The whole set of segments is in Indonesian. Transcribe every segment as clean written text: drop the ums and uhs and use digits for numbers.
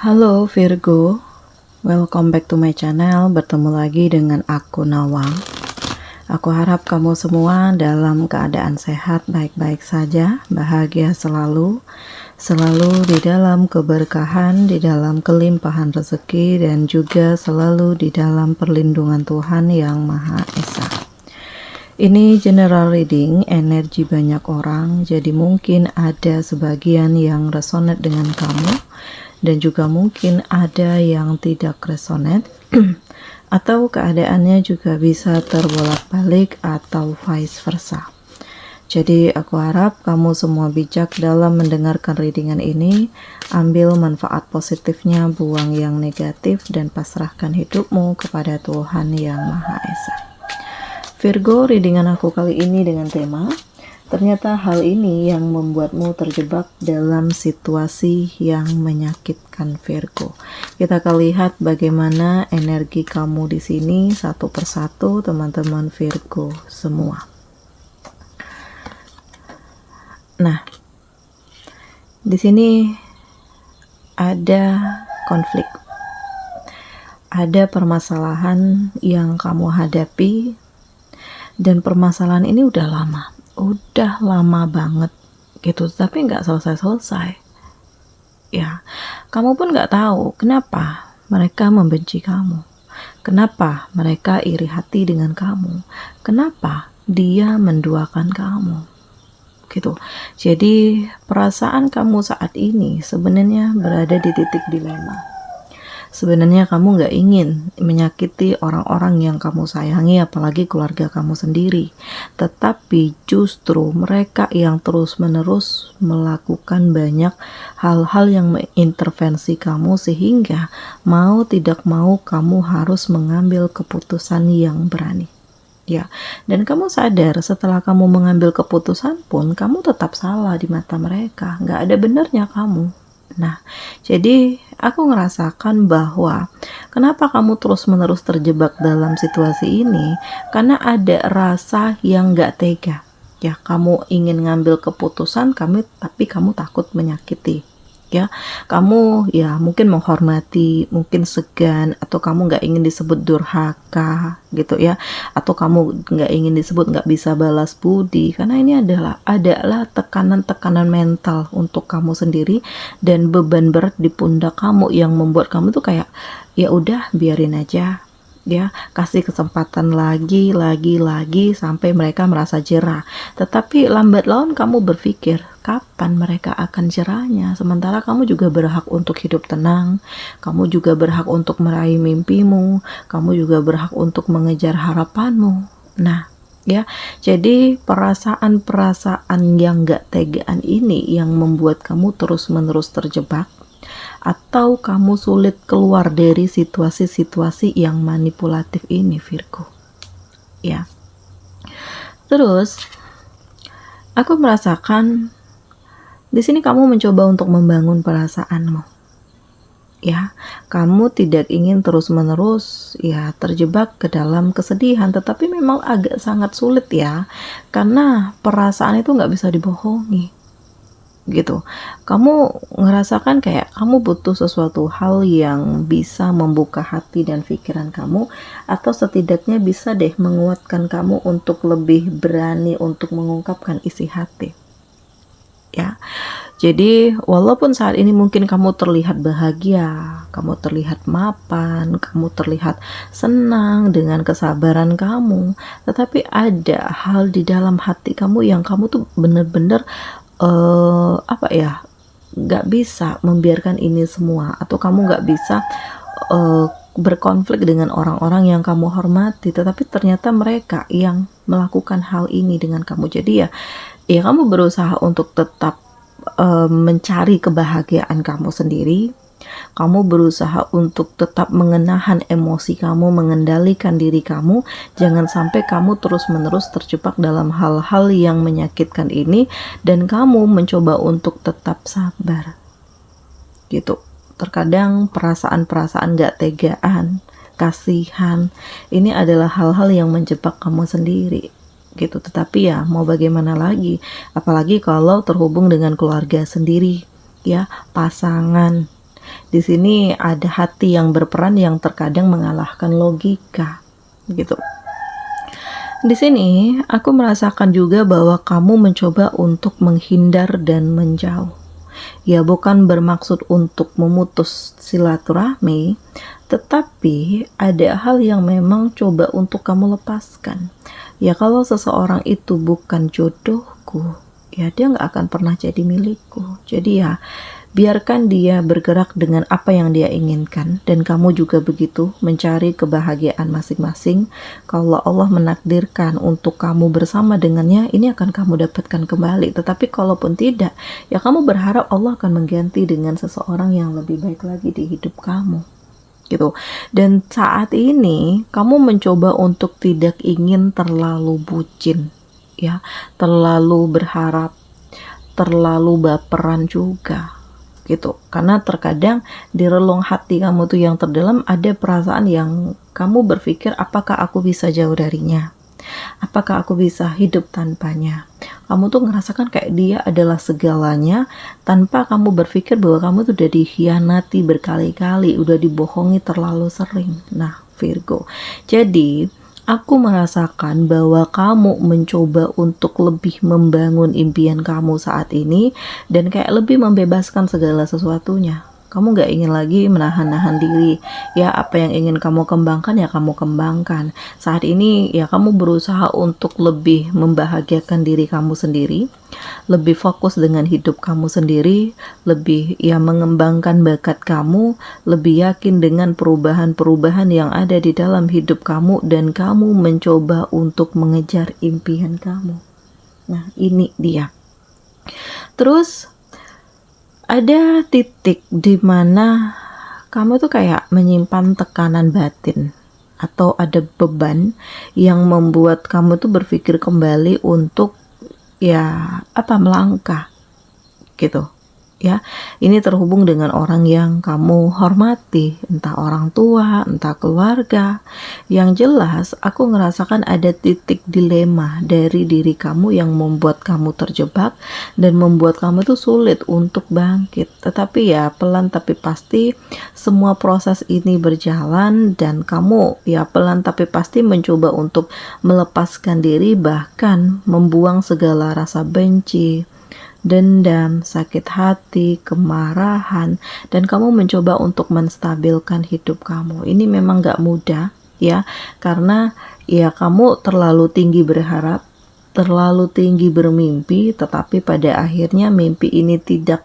Halo Virgo, welcome back to my channel. Bertemu lagi dengan aku Nawang. Aku harap kamu semua dalam keadaan sehat, baik-baik saja, bahagia selalu di dalam keberkahan, di dalam kelimpahan rezeki, dan juga selalu di dalam perlindungan Tuhan Yang Maha Esa. Ini general reading, energi banyak orang, jadi mungkin ada sebagian yang resonate dengan kamu, dan juga mungkin ada yang tidak resonate, atau keadaannya juga bisa terbolak-balik atau vice versa. Jadi aku harap kamu semua bijak dalam mendengarkan readingan ini, ambil manfaat positifnya, buang yang negatif, dan pasrahkan hidupmu kepada Tuhan Yang Maha Esa. Virgo, readingan aku kali ini dengan tema, ternyata hal ini yang membuatmu terjebak dalam situasi yang menyakitkan Virgo. Kita akan lihat bagaimana energi kamu di sini satu persatu, teman-teman Virgo semua. Nah, di sini ada konflik, ada permasalahan yang kamu hadapi, dan permasalahan ini udah lama banget gitu, tapi nggak selesai ya. Kamu pun nggak tahu kenapa mereka membenci kamu, kenapa mereka iri hati dengan kamu, kenapa dia menduakan kamu gitu. Jadi perasaan kamu saat ini sebenarnya berada di titik dilema. Sebenarnya kamu nggak ingin menyakiti orang-orang yang kamu sayangi, apalagi keluarga kamu sendiri. Tetapi justru mereka yang terus-menerus melakukan banyak hal-hal yang mengintervensi kamu, sehingga mau tidak mau kamu harus mengambil keputusan yang berani. Ya, dan kamu sadar setelah kamu mengambil keputusan pun kamu tetap salah di mata mereka, nggak ada benarnya kamu. Nah, jadi aku ngerasakan bahwa kenapa kamu terus-menerus terjebak dalam situasi ini, karena ada rasa yang gak tega. Ya, kamu ingin ngambil keputusan, tapi kamu takut menyakiti. Ya, kamu ya mungkin menghormati, mungkin segan, atau kamu nggak ingin disebut durhaka gitu ya, atau kamu nggak ingin disebut nggak bisa balas budi, karena ini adalah tekanan-tekanan mental untuk kamu sendiri dan beban berat di pundak kamu yang membuat kamu tuh kayak ya udah biarin aja ya, kasih kesempatan lagi sampai mereka merasa jerah. Tetapi lambat laun kamu berpikir kapan mereka akan jerahnya, sementara kamu juga berhak untuk hidup tenang, kamu juga berhak untuk meraih mimpimu, kamu juga berhak untuk mengejar harapanmu. Nah ya, jadi perasaan-perasaan yang gak tegaan ini yang membuat kamu terus-menerus terjebak, atau kamu sulit keluar dari situasi-situasi yang manipulatif ini, Virgo. Ya. Terus aku merasakan di sini kamu mencoba untuk membangun perasaanmu. Ya, kamu tidak ingin terus-menerus ya terjebak ke dalam kesedihan, tetapi memang agak sangat sulit ya, karena perasaan itu nggak bisa dibohongi gitu. Kamu ngerasakan kayak kamu butuh sesuatu hal yang bisa membuka hati dan pikiran kamu, atau setidaknya bisa deh menguatkan kamu untuk lebih berani untuk mengungkapkan isi hati ya. Jadi walaupun saat ini mungkin kamu terlihat bahagia, kamu terlihat mapan, kamu terlihat senang dengan kesabaran kamu, tetapi ada hal di dalam hati kamu yang kamu tuh bener-bener gak bisa membiarkan ini semua, atau kamu gak bisa berkonflik dengan orang-orang yang kamu hormati, tetapi ternyata mereka yang melakukan hal ini dengan kamu. Jadi ya kamu berusaha untuk tetap mencari kebahagiaan kamu sendiri. Kamu berusaha untuk tetap mengenahan emosi kamu, mengendalikan diri kamu. Jangan sampai kamu terus-menerus terjebak dalam hal-hal yang menyakitkan ini, dan kamu mencoba untuk tetap sabar gitu. Terkadang perasaan-perasaan gak tegaan, kasihan, ini adalah hal-hal yang menjebak kamu sendiri gitu. Tetapi ya mau bagaimana lagi, apalagi kalau terhubung dengan keluarga sendiri ya, pasangan. Di sini ada hati yang berperan yang terkadang mengalahkan logika, gitu. Di sini aku merasakan juga bahwa kamu mencoba untuk menghindar dan menjauh. Ya, bukan bermaksud untuk memutus silaturahmi, tetapi ada hal yang memang coba untuk kamu lepaskan. Ya, kalau seseorang itu bukan jodohku, ya dia nggak akan pernah jadi milikku. Jadi ya, biarkan dia bergerak dengan apa yang dia inginkan, dan kamu juga begitu, mencari kebahagiaan masing-masing. Kalau Allah menakdirkan untuk kamu bersama dengannya, ini akan kamu dapatkan kembali. Tetapi kalaupun tidak, ya kamu berharap Allah akan mengganti dengan seseorang yang lebih baik lagi di hidup kamu, gitu. Dan saat ini kamu mencoba untuk tidak ingin terlalu bucin, ya, terlalu berharap, terlalu baperan juga, gitu. Karena terkadang di relung hati kamu tuh yang terdalam ada perasaan yang kamu berpikir, apakah aku bisa jauh darinya? Apakah aku bisa hidup tanpanya? Kamu tuh ngerasakan kayak dia adalah segalanya, tanpa kamu berpikir bahwa kamu tuh udah dikhianati berkali-kali, udah dibohongi terlalu sering. Nah, Virgo, jadi aku merasakan bahwa kamu mencoba untuk lebih membangun impian kamu saat ini, dan kayak lebih membebaskan segala sesuatunya. Kamu gak ingin lagi menahan-nahan diri. Ya, apa yang ingin kamu kembangkan, ya kamu kembangkan. Saat ini, ya kamu berusaha untuk lebih membahagiakan diri kamu sendiri, lebih fokus dengan hidup kamu sendiri, lebih ya mengembangkan bakat kamu, lebih yakin dengan perubahan-perubahan yang ada di dalam hidup kamu, dan kamu mencoba untuk mengejar impian kamu. Nah, ini dia. Terus ada titik di mana kamu tuh kayak menyimpan tekanan batin, atau ada beban yang membuat kamu tuh berpikir kembali untuk ya melangkah, gitu. Ya, ini terhubung dengan orang yang kamu hormati, entah orang tua, entah keluarga. Yang jelas, aku ngerasakan ada titik dilema dari diri kamu yang membuat kamu terjebak dan membuat kamu tuh sulit untuk bangkit. Tetapi ya, pelan tapi pasti semua proses ini berjalan, dan kamu ya pelan tapi pasti mencoba untuk melepaskan diri, bahkan membuang segala rasa benci, dendam, sakit hati, kemarahan, dan kamu mencoba untuk menstabilkan hidup kamu. Ini memang gak mudah, ya, karena ya kamu terlalu tinggi berharap, terlalu tinggi bermimpi, tetapi pada akhirnya mimpi ini tidak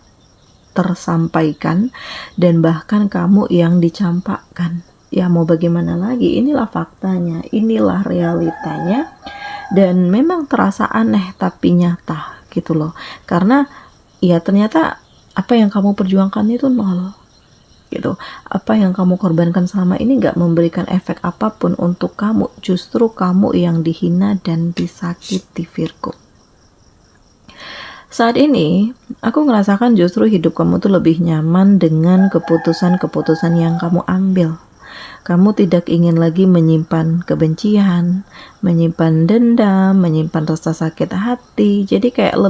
tersampaikan, dan bahkan kamu yang dicampakkan. Ya, mau bagaimana lagi, inilah faktanya, inilah realitanya, dan memang terasa aneh tapi nyata, gitu loh. Karena ya ternyata apa yang kamu perjuangkan itu nol, gitu. Apa yang kamu korbankan selama ini gak memberikan efek apapun untuk kamu. Justru kamu yang dihina dan disakiti, Virgo. Saat ini aku ngerasakan justru hidup kamu tuh lebih nyaman dengan keputusan-keputusan yang kamu ambil. Kamu tidak ingin lagi menyimpan kebencian, menyimpan dendam, menyimpan rasa sakit hati. Jadi kayak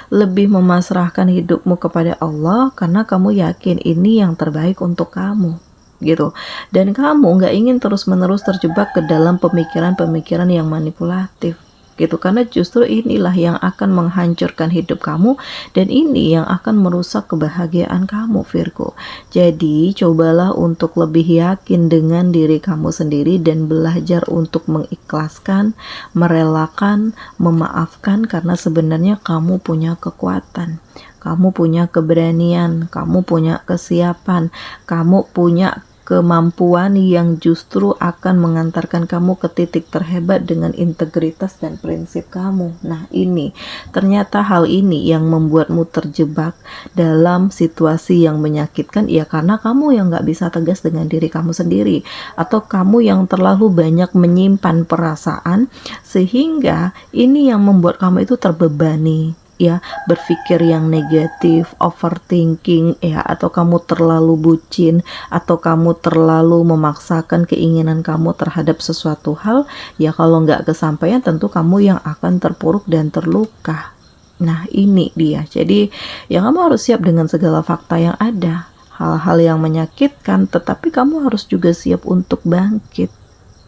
lebih memasrahkan hidupmu kepada Allah, karena kamu yakin ini yang terbaik untuk kamu, gitu. Dan kamu gak ingin terus-menerus terjebak ke dalam pemikiran-pemikiran yang manipulatif, gitu. Karena justru inilah yang akan menghancurkan hidup kamu, dan ini yang akan merusak kebahagiaan kamu, Virgo. Jadi cobalah untuk lebih yakin dengan diri kamu sendiri, dan belajar untuk mengikhlaskan, merelakan, memaafkan, karena sebenarnya kamu punya kekuatan, kamu punya keberanian, kamu punya kesiapan, kamu punya kemampuan yang justru akan mengantarkan kamu ke titik terhebat dengan integritas dan prinsip kamu. Nah, ini ternyata hal ini yang membuatmu terjebak dalam situasi yang menyakitkan, ya karena kamu yang gak bisa tegas dengan diri kamu sendiri, atau kamu yang terlalu banyak menyimpan perasaan, sehingga ini yang membuat kamu itu terbebani, ya, berpikir yang negatif, overthinking, ya, atau kamu terlalu bucin, atau kamu terlalu memaksakan keinginan kamu terhadap sesuatu hal, ya kalau nggak kesampaian tentu kamu yang akan terpuruk dan terluka. Nah, ini dia. Jadi ya kamu harus siap dengan segala fakta yang ada. hal-hal yang menyakitkan, tetapi kamu harus juga siap untuk bangkit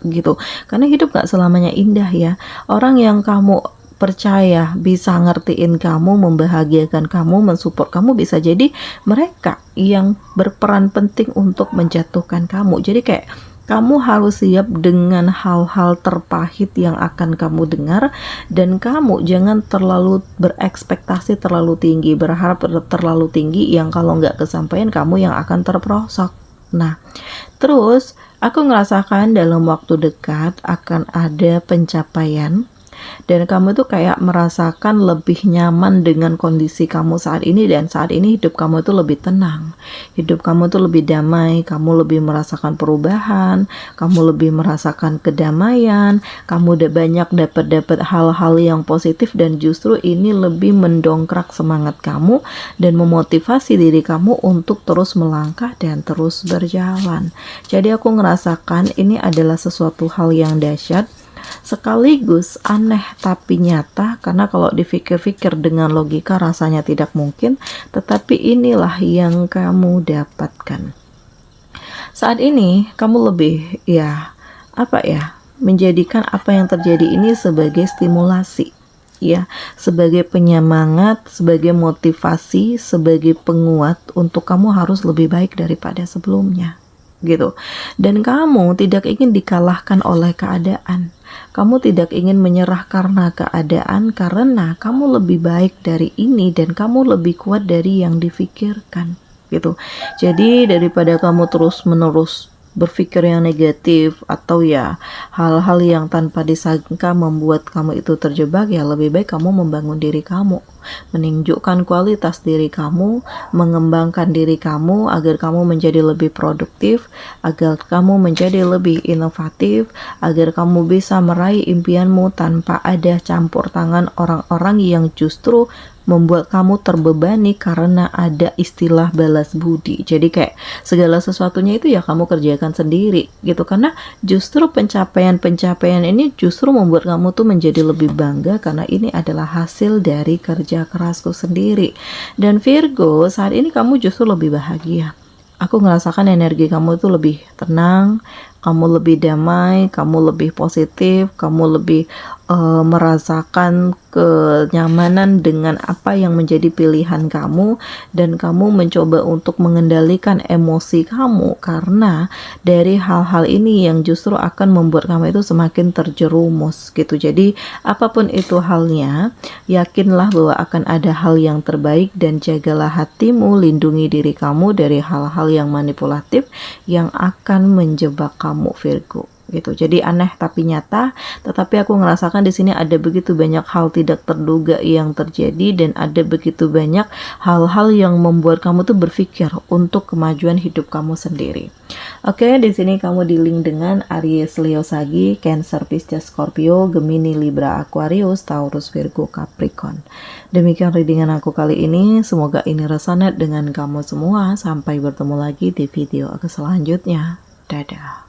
gitu. Karena hidup gak selamanya indah ya. Orang yang kamu percaya bisa ngertiin kamu, membahagiakan kamu, mensupport kamu, bisa jadi mereka yang berperan penting untuk menjatuhkan kamu. Jadi kayak kamu harus siap dengan hal-hal terpahit yang akan kamu dengar, dan kamu jangan terlalu berekspektasi terlalu tinggi, berharap terlalu tinggi yang kalau nggak kesampaian kamu yang akan terperosok. Nah, terus aku ngerasakan dalam waktu dekat akan ada pencapaian, dan kamu tuh kayak merasakan lebih nyaman dengan kondisi kamu saat ini, dan saat ini hidup kamu tuh lebih tenang, hidup kamu tuh lebih damai, kamu lebih merasakan perubahan, kamu lebih merasakan kedamaian, kamu udah banyak dapat hal-hal yang positif, dan justru ini lebih mendongkrak semangat kamu dan memotivasi diri kamu untuk terus melangkah dan terus berjalan. Jadi aku ngerasakan ini adalah sesuatu hal yang dahsyat, sekaligus aneh tapi nyata, karena kalau dipikir-pikir dengan logika rasanya tidak mungkin, tetapi inilah yang kamu dapatkan. Saat ini kamu lebih menjadikan apa yang terjadi ini sebagai stimulasi ya, sebagai penyemangat, sebagai motivasi, sebagai penguat untuk kamu harus lebih baik daripada sebelumnya gitu. Dan kamu tidak ingin dikalahkan oleh keadaan. Kamu tidak ingin menyerah karena keadaan, karena kamu lebih baik dari ini dan kamu lebih kuat dari yang difikirkan gitu. Jadi daripada kamu terus-menerus berpikir yang negatif atau ya hal-hal yang tanpa disangka membuat kamu itu terjebak, ya lebih baik kamu membangun diri kamu, menunjukkan kualitas diri kamu, mengembangkan diri kamu agar kamu menjadi lebih produktif, agar kamu menjadi lebih inovatif, agar kamu bisa meraih impianmu tanpa ada campur tangan orang-orang yang justru membuat kamu terbebani karena ada istilah balas budi. Jadi kayak segala sesuatunya itu ya kamu kerjakan sendiri gitu, karena justru pencapaian ini justru membuat kamu tuh menjadi lebih bangga karena ini adalah hasil dari kerja kerasku sendiri. Dan Virgo, saat ini kamu justru lebih bahagia. Aku ngerasakan energi kamu tuh lebih tenang, kamu lebih damai, kamu lebih positif, kamu lebih merasakan kenyamanan dengan apa yang menjadi pilihan kamu, dan kamu mencoba untuk mengendalikan emosi kamu karena dari hal-hal ini yang justru akan membuat kamu itu semakin terjerumus gitu. Jadi apapun itu halnya, yakinlah bahwa akan ada hal yang terbaik, dan jagalah hatimu, lindungi diri kamu dari hal-hal yang manipulatif yang akan menjebak kamu, Virgo gitu. Jadi aneh tapi nyata, tetapi aku ngerasakan di sini ada begitu banyak hal tidak terduga yang terjadi, dan ada begitu banyak hal-hal yang membuat kamu tuh berpikir untuk kemajuan hidup kamu sendiri. Oke, di sini kamu di-link dengan Aries, Leo, Sagi, Cancer, Pisces, Scorpio, Gemini, Libra, Aquarius, Taurus, Virgo, Capricorn. Demikian readingan aku kali ini, semoga ini resonate dengan kamu semua. Sampai bertemu lagi di video aku selanjutnya. Dadah.